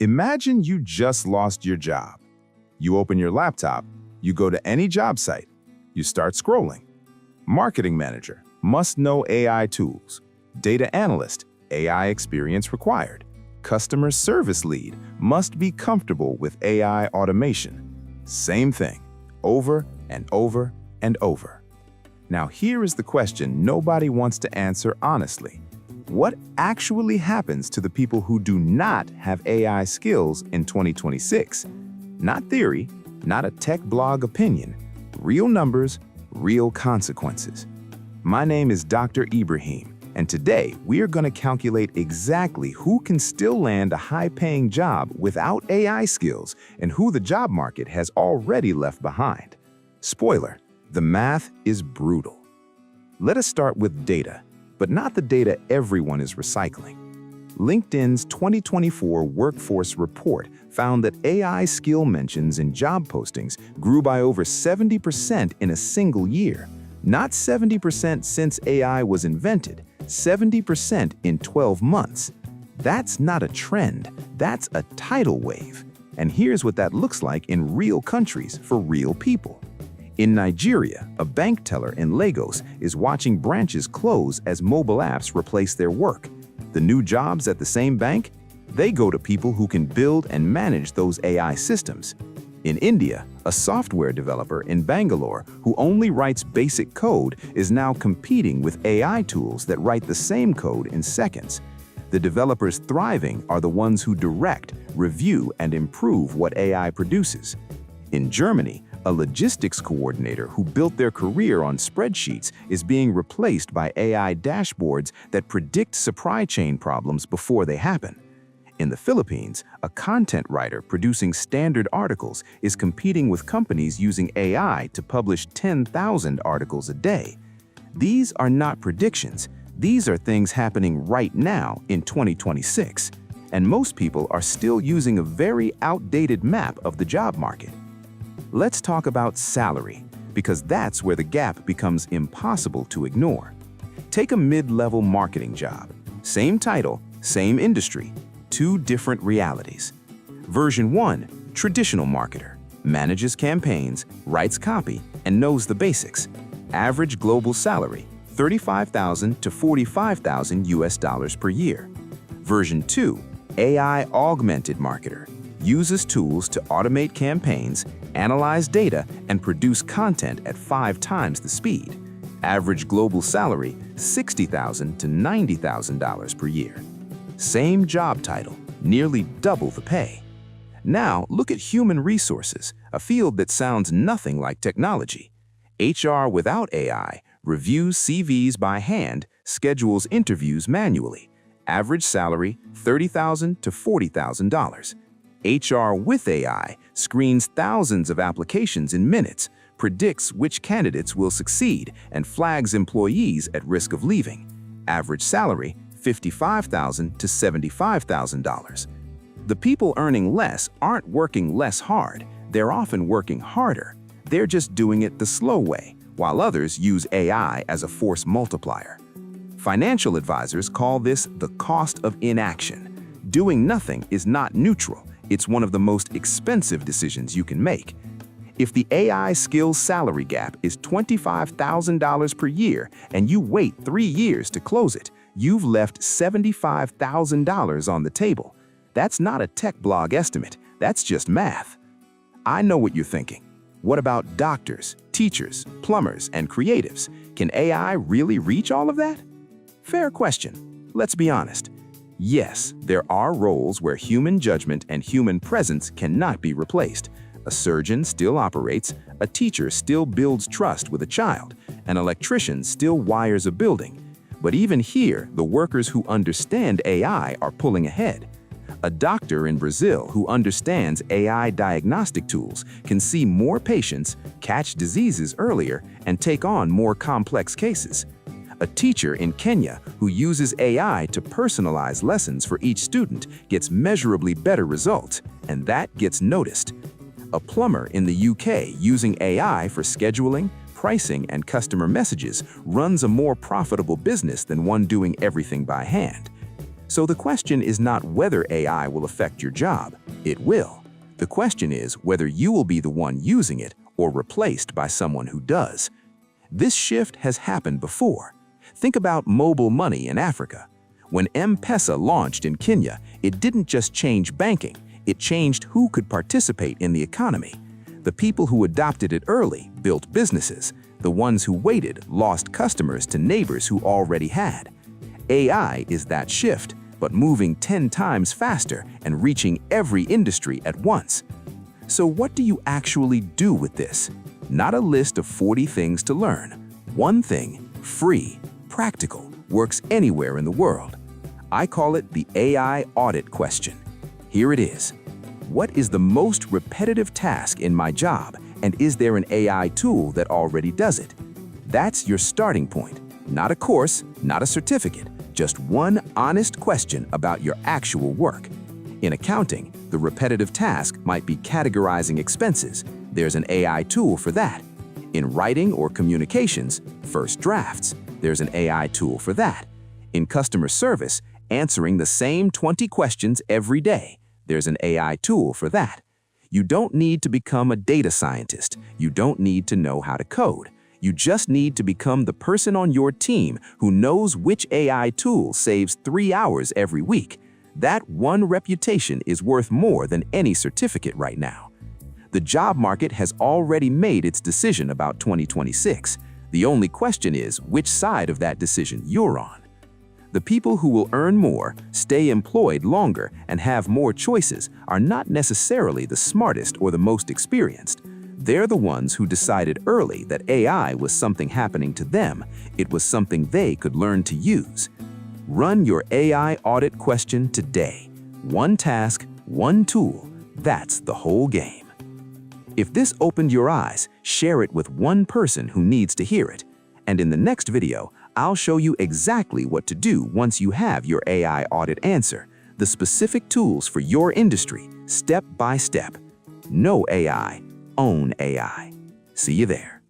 Imagine you just lost your job. You open your laptop, you go to any job site, you start scrolling. Marketing manager, must know AI tools. Data analyst, AI experience required. Customer service lead, must be comfortable with AI automation. Same thing, over and over and over. Now here is the question nobody wants to answer honestly. What actually happens to the people who do not have AI skills in 2026? Not theory, not a tech blog opinion. Real numbers, real consequences. My name is Dr. Ibrahim, and today we are going to calculate exactly who can still land a high-paying job without AI skills and who the job market has already left behind. Spoiler, the math is brutal. Let us start with data, but not the data everyone is recycling. LinkedIn's 2024 Workforce Report found that AI skill mentions in job postings grew by over 70% in a single year. Not 70% since AI was invented, 70% in 12 months. That's not a trend, that's a tidal wave. And here's what that looks like in real countries for real people. In Nigeria, a bank teller in Lagos is watching branches close as mobile apps replace their work. The new jobs at the same bank? They go to people who can build and manage those AI systems. In India, a software developer in Bangalore who only writes basic code is now competing with AI tools that write the same code in seconds. The developers thriving are the ones who direct, review, and improve what AI produces. In Germany, a logistics coordinator who built their career on spreadsheets is being replaced by AI dashboards that predict supply chain problems before they happen. In the Philippines, a content writer producing standard articles is competing with companies using AI to publish 10,000 articles a day. These are not predictions. These are things happening right now in 2026. And most people are still using a very outdated map of the job market. Let's talk about salary, because that's where the gap becomes impossible to ignore. Take a mid-level marketing job. Same title, same industry, two different realities. Version 1, traditional marketer, manages campaigns, writes copy, and knows the basics. Average global salary, $35,000 to $45,000 US per year. Version 2, AI augmented marketer, uses tools to automate campaigns, analyze data, and produce content at 5 times the speed. Average global salary, $60,000 to $90,000 per year. Same job title, nearly double the pay. Now look at human resources, a field that sounds nothing like technology. HR without AI reviews CVs by hand, schedules interviews manually. Average salary, $30,000 to $40,000. HR with AI screens thousands of applications in minutes, predicts which candidates will succeed, and flags employees at risk of leaving. Average salary, $55,000 to $75,000. The people earning less aren't working less hard, they're often working harder. They're just doing it the slow way, while others use AI as a force multiplier. Financial advisors call this the cost of inaction. Doing nothing is not neutral. It's one of the most expensive decisions you can make. If the AI skills salary gap is $25,000 per year and you wait 3 years to close it, you've left $75,000 on the table. That's not a tech blog estimate, that's just math. I know what you're thinking. What about doctors, teachers, plumbers, and creatives? Can AI really reach all of that? Fair question. Let's be honest. Yes, there are roles where human judgment and human presence cannot be replaced. A surgeon still operates, a teacher still builds trust with a child, an electrician still wires a building. But even here, the workers who understand AI are pulling ahead. A doctor in Brazil who understands AI diagnostic tools can see more patients, catch diseases earlier, and take on more complex cases. A teacher in Kenya who uses AI to personalize lessons for each student gets measurably better results, and that gets noticed. A plumber in the UK using AI for scheduling, pricing, and customer messages runs a more profitable business than one doing everything by hand. So the question is not whether AI will affect your job. It will. The question is whether you will be the one using it or replaced by someone who does. This shift has happened before. Think about mobile money in Africa. When M-Pesa launched in Kenya, it didn't just change banking, it changed who could participate in the economy. The people who adopted it early built businesses. The ones who waited lost customers to neighbors who already had. AI is that shift, but moving 10 times faster and reaching every industry at once. So what do you actually do with this? Not a list of 40 things to learn. One thing, free, practical, works anywhere in the world. I call it the AI Audit Question. Here it is. What is the most repetitive task in my job, and is there an AI tool that already does it? That's your starting point. Not a course, not a certificate, just one honest question about your actual work. In accounting, the repetitive task might be categorizing expenses. There's an AI tool for that. In writing or communications, first drafts, there's an AI tool for that. In customer service, answering the same 20 questions every day, there's an AI tool for that. You don't need to become a data scientist. You don't need to know how to code. You just need to become the person on your team who knows which AI tool saves 3 hours every week. That one reputation is worth more than any certificate right now. The job market has already made its decision about 2026. The only question is which side of that decision you're on. The people who will earn more, stay employed longer, and have more choices are not necessarily the smartest or the most experienced. They're the ones who decided early that AI was something happening to them. It was something they could learn to use. Run your AI audit question today. One task, one tool. That's the whole game. If this opened your eyes, share it with one person who needs to hear it. And in the next video, I'll show you exactly what to do once you have your AI audit answer, the specific tools for your industry, step by step. Know AI, own AI. See you there.